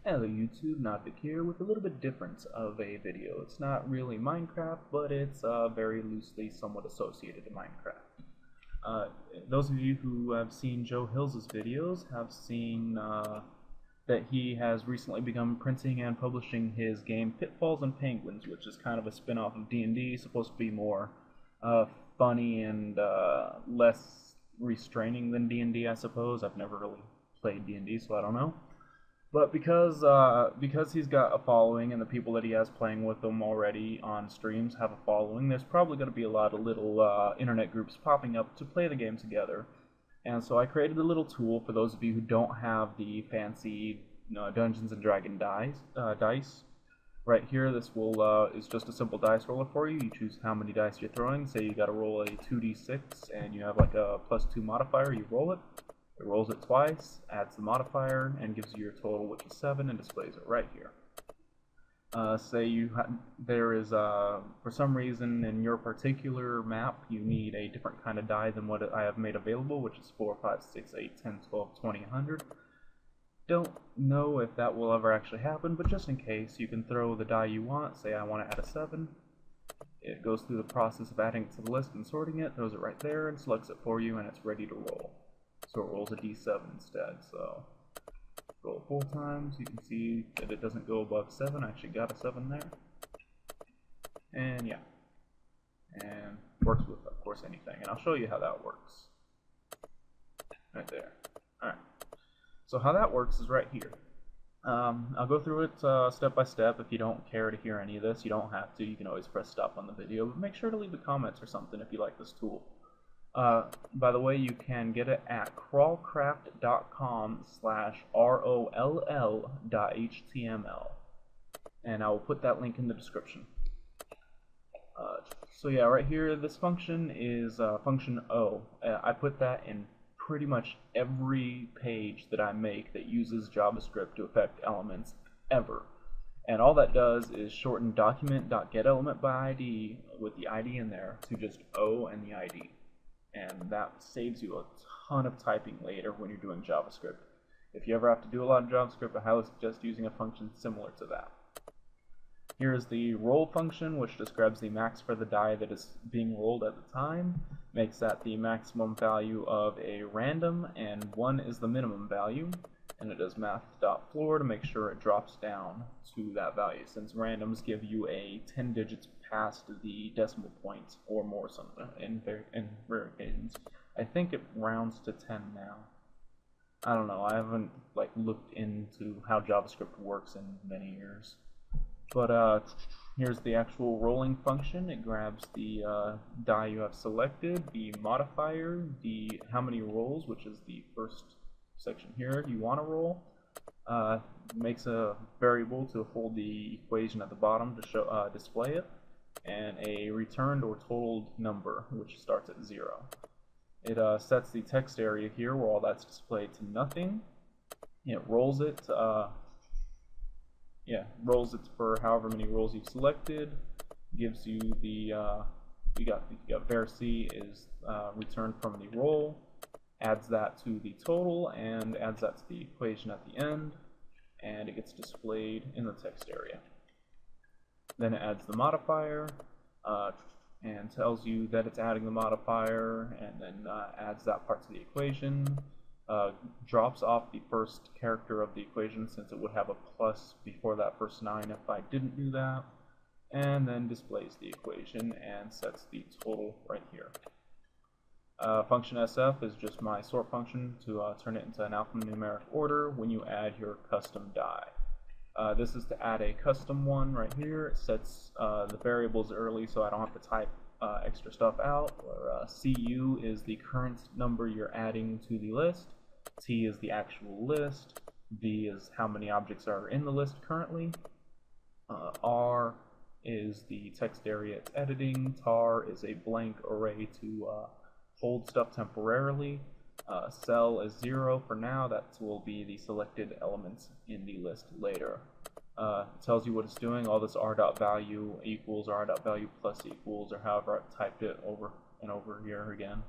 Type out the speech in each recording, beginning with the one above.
Hello YouTube, nodvick here with a little bit different of a video. It's not really Minecraft, but it's very loosely somewhat associated to Minecraft. Those of you who have seen Joe Hills' videos have seen that he has recently begun printing and publishing his game Pitfalls and Penguins, which is kind of a spin-off of D&D, supposed to be more funny and less restraining than D&D, I suppose. I've never really played D&D, so I don't know. But because he's got a following and the people that he has playing with him already on streams have a following, there's probably going to be a lot of little internet groups popping up to play the game together. And so I created a little tool for those of you who don't have the fancy Dungeons and Dragons dice. Right here, this is just a simple dice roller for you. You choose how many dice you're throwing. Say you got to roll a 2d6 and you have like a +2 modifier. You roll it. It rolls it twice, adds the modifier, and gives you your total, which is 7, and displays it right here. Say there is, for some reason in your particular map, you need a different kind of die than what I have made available, which is 4, 5, 6, 8, 10, 12, 20, 100. Don't know if that will ever actually happen, but just in case, you can throw the die you want. Say I want to add a 7. It goes through the process of adding it to the list and sorting it, throws it right there, and selects it for you, and it's ready to roll. So it rolls a d7 instead. So roll 4 times. You can see that it doesn't go above 7. I actually got a 7 there. And yeah. And works with, of course, anything. And I'll show you how that works. Right there. Alright. So how that works is right here. I'll go through it step by step. If you don't care to hear any of this, you don't have to. You can always press stop on the video. But make sure to leave a comment or something if you like this tool. By the way, you can get it at crawlcraft.com/roll.html, and I will put that link in the description. So yeah, right here, this function is function O. I put that in pretty much every page that I make that uses JavaScript to affect elements ever. And all that does is shorten document.getElementById with the ID in there to just O and the ID. And that saves you a ton of typing later when you're doing JavaScript. If you ever have to do a lot of JavaScript, I highly suggest using a function similar to that. Here is the roll function, which describes the max for the die that is being rolled at the time, makes that the maximum value of a random, and 1 is the minimum value, and it does math.floor to make sure it drops down to that value, since randoms give you a 10 digits past the decimal point or more something in rare occasions. I think it rounds to 10 now. I don't know, I haven't looked into how JavaScript works in many years. But here's the actual rolling function. It grabs the die you have selected, the modifier, the how many rolls, which is the first section here you want to roll, makes a variable to hold the equation at the bottom to show display it, and a returned or totaled number, which starts at 0. It sets the text area here where all that's displayed to nothing. It rolls it. Rolls it for however many rolls you've selected. Gives you the you got var c is returned from the roll. Adds that to the total and adds that to the equation at the end, and it gets displayed in the text area. Then it adds the modifier and tells you that it's adding the modifier, and then adds that part to the equation. Drops off the first character of the equation since it would have a plus before that first 9 if I didn't do that, and then displays the equation and sets the total right here. Function SF is just my sort function to turn it into an alphanumeric order when you add your custom die. This is to add a custom one right here. It sets the variables early so I don't have to type extra stuff out. Where CU is the current number you're adding to the list. T is the actual list. V is how many objects are in the list currently. R is the text area it's editing. Tar is a blank array to hold stuff temporarily. Cell is 0 for now. That will be the selected elements in the list later. It tells you what it's doing. All this r.value equals r.value plus equals, or however I've typed it over and over here again.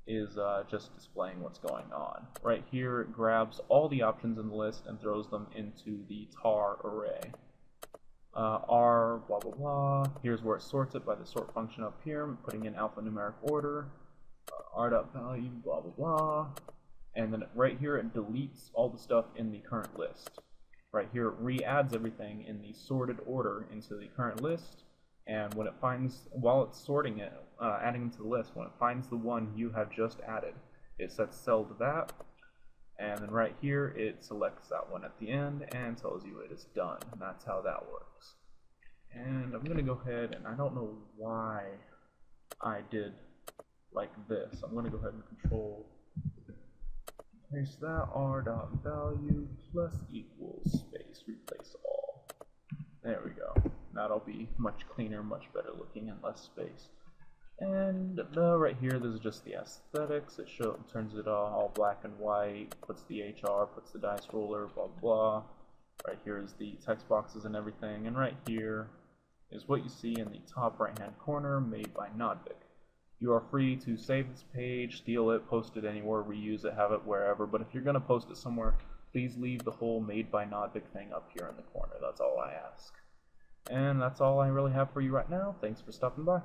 is just displaying what's going on. Right here, it grabs all the options in the list and throws them into the tar array. R, blah, blah, blah. Here's where it sorts it by the sort function up here, putting in alphanumeric order. R.value, blah, blah, blah. And then right here, it deletes all the stuff in the current list. Right here, it re-adds everything in the sorted order into the current list. And when it finds, while it's sorting it, adding it to the list, when it finds the one you have just added, it sets cell to that. And then right here, it selects that one at the end and tells you it is done. And that's how that works. And I'm going to go ahead, and I don't know why I did like this. I'm going to go ahead and control, paste that, r.value plus equals space, replace all. There we go. That'll be much cleaner, much better looking, and less space. And right here, this is just the aesthetics. It turns it all black and white, puts the HR, puts the dice roller, blah, blah. Right here is the text boxes and everything. And right here is what you see in the top right-hand corner, made by nodvick. You are free to save this page, steal it, post it anywhere, reuse it, have it wherever. But if you're going to post it somewhere, please leave the whole made by nodvick thing up here in the corner. That's all I ask. And that's all I really have for you right now. Thanks for stopping by.